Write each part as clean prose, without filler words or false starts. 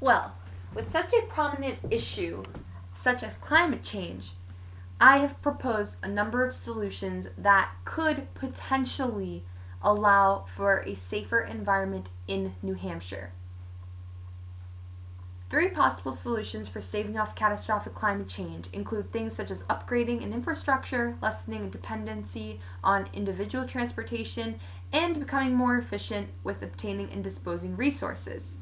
Well, with such a prominent issue, such as climate change, I have proposed a number of solutions that could potentially allow for a safer environment in New Hampshire. Three possible solutions for staving off catastrophic climate change include things such as upgrading an infrastructure, lessening dependency on individual transportation, and becoming more efficient with obtaining and disposing resources.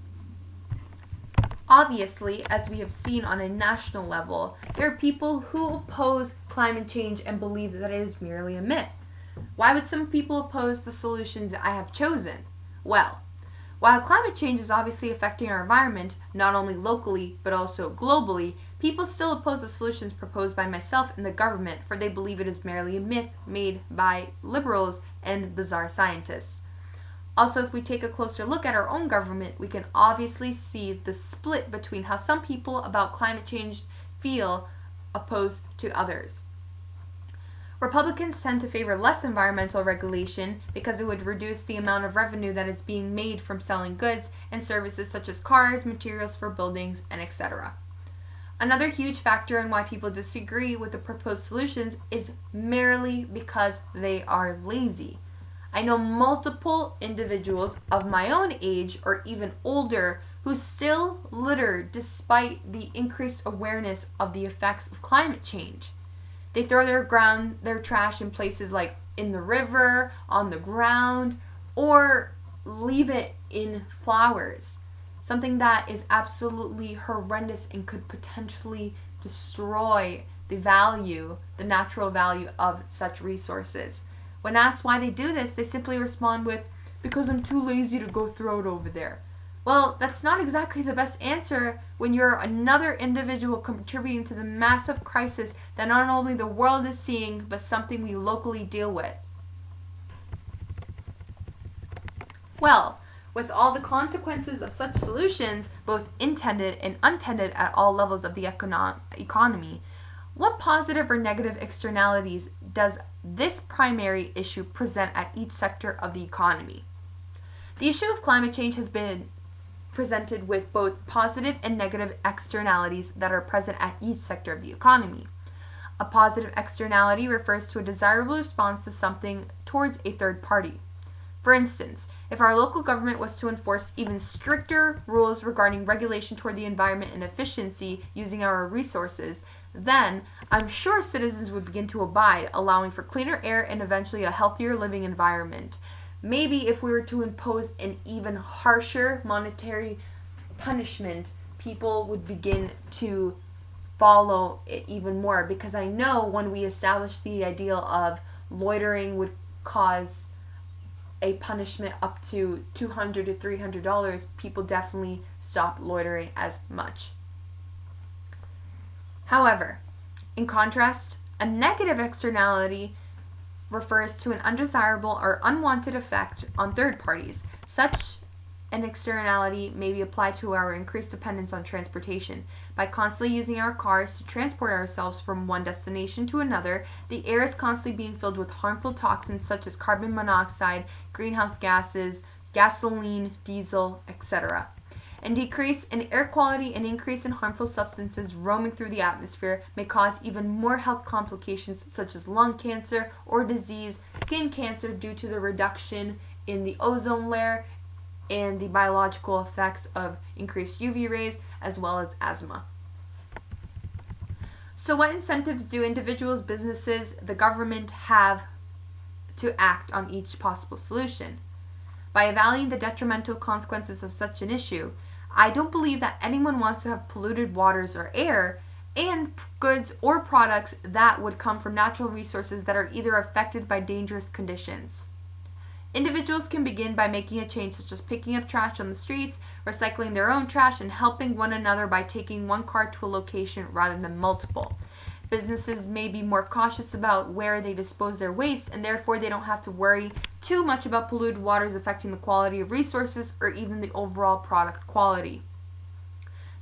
Obviously, as we have seen on a national level, there are people who oppose climate change and believe that it is merely a myth. Why would some people oppose the solutions I have chosen? Well, while climate change is obviously affecting our environment, not only locally but also globally, people still oppose the solutions proposed by myself and the government, for they believe it is merely a myth made by liberals and bizarre scientists. Also, if we take a closer look at our own government, we can obviously see the split between how some people about climate change feel opposed to others. Republicans tend to favor less environmental regulation because it would reduce the amount of revenue that is being made from selling goods and services such as cars, materials for buildings, and etc. Another huge factor in why people disagree with the proposed solutions is merely because they are lazy. I know multiple individuals of my own age or even older who still litter despite the increased awareness of the effects of climate change. They throw their trash in places like in the river, on the ground, or leave it in flowers. Something that is absolutely horrendous and could potentially destroy the natural value of such resources. When asked why they do this, they simply respond with, "Because I'm too lazy to go throw it over there." Well, that's not exactly the best answer when you're another individual contributing to the massive crisis that not only the world is seeing, but something we locally deal with. Well, with all the consequences of such solutions, both intended and unintended at all levels of the economy, what positive or negative externalities does this primary issue present at each sector of the economy? The issue of climate change has been presented with both positive and negative externalities that are present at each sector of the economy. A positive externality refers to a desirable response to something towards a third party. For instance, if our local government was to enforce even stricter rules regarding regulation toward the environment and efficiency using our resources, then I'm sure citizens would begin to abide, allowing for cleaner air and eventually a healthier living environment. Maybe if we were to impose an even harsher monetary punishment, people would begin to follow it even more, because I know when we established the ideal of loitering would cause a punishment up to $200 to $300, people definitely stop loitering as much. However, in contrast, a negative externality refers to an undesirable or unwanted effect on third parties. Such an externality may be applied to our increased dependence on transportation. By constantly using our cars to transport ourselves from one destination to another, the air is constantly being filled with harmful toxins such as carbon monoxide, greenhouse gases, gasoline, diesel, etc. And decrease in air quality and increase in harmful substances roaming through the atmosphere may cause even more health complications such as lung cancer or disease, skin cancer due to the reduction in the ozone layer and the biological effects of increased UV rays, as well as asthma. So what incentives do individuals, businesses, the government have to act on each possible solution? By evaluating the detrimental consequences of such an issue, I don't believe that anyone wants to have polluted waters or air and goods or products that would come from natural resources that are either affected by dangerous conditions. Individuals can begin by making a change such as picking up trash on the streets, recycling their own trash, and helping one another by taking one car to a location rather than multiple. Businesses may be more cautious about where they dispose their waste, and therefore they don't have to worry too much about polluted waters affecting the quality of resources or even the overall product quality.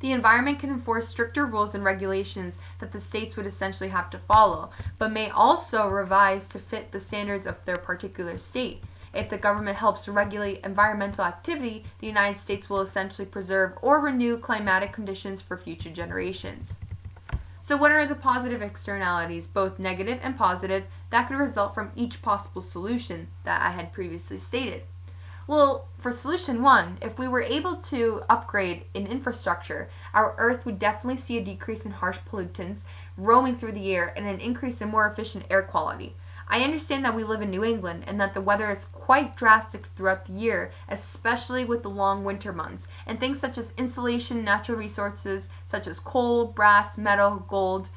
The environment can enforce stricter rules and regulations that the states would essentially have to follow, but may also revise to fit the standards of their particular state. If the government helps to regulate environmental activity, the United States will essentially preserve or renew climatic conditions for future generations. So what are the positive externalities, both negative and positive, that could result from each possible solution that I had previously stated? Well, for solution 1, if we were able to upgrade in infrastructure, our Earth would definitely see a decrease in harsh pollutants roaming through the air and an increase in more efficient air quality. I understand that we live in New England and that the weather is quite drastic throughout the year, especially with the long winter months, and things such as insulation, natural resources such as coal, brass, metal, gold,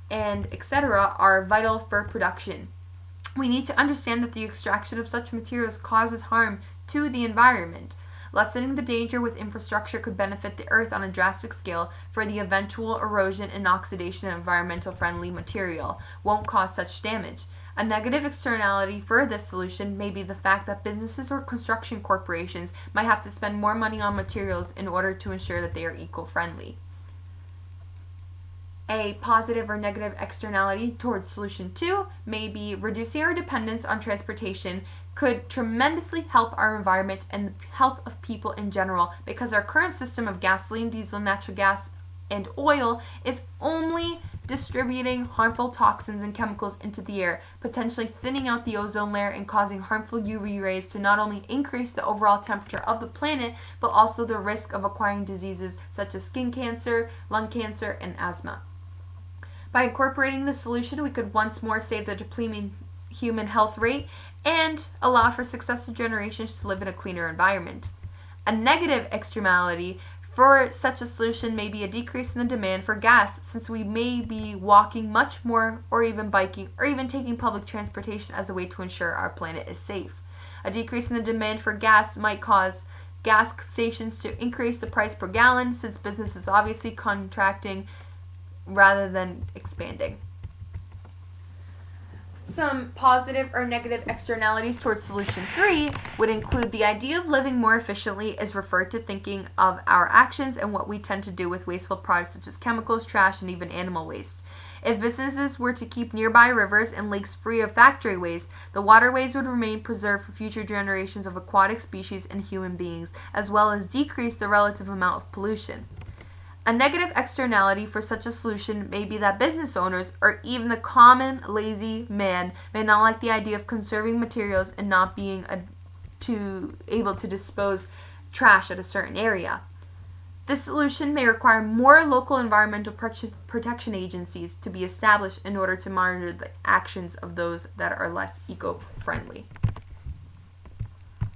and etc. are vital for production. We need to understand that the extraction of such materials causes harm to the environment. Lessening the danger with infrastructure could benefit the Earth on a drastic scale, for the eventual erosion and oxidation of environmental friendly material won't cause such damage. A negative externality for this solution may be the fact that businesses or construction corporations might have to spend more money on materials in order to ensure that they are eco-friendly. A positive or negative externality towards solution 2 may be reducing our dependence on transportation could tremendously help our environment and the health of people in general, because our current system of gasoline, diesel, natural gas, and oil is only distributing harmful toxins and chemicals into the air, potentially thinning out the ozone layer and causing harmful UV rays to not only increase the overall temperature of the planet, but also the risk of acquiring diseases such as skin cancer, lung cancer, and asthma. By incorporating this solution, we could once more save the depleting human health rate and allow for successive generations to live in a cleaner environment. A negative externality for such a solution may be a decrease in the demand for gas, since we may be walking much more, or even biking, or even taking public transportation as a way to ensure our planet is safe. A decrease in the demand for gas might cause gas stations to increase the price per gallon, since business is obviously contracting rather than expanding. Some positive or negative externalities towards solution 3 would include the idea of living more efficiently is referred to thinking of our actions and what we tend to do with wasteful products such as chemicals, trash, and even animal waste. If businesses were to keep nearby rivers and lakes free of factory waste, the waterways would remain preserved for future generations of aquatic species and human beings, as well as decrease the relative amount of pollution. A negative externality for such a solution may be that business owners, or even the common lazy man, may not like the idea of conserving materials and not being able to dispose trash at a certain area. This solution may require more local environmental protection agencies to be established in order to monitor the actions of those that are less eco-friendly.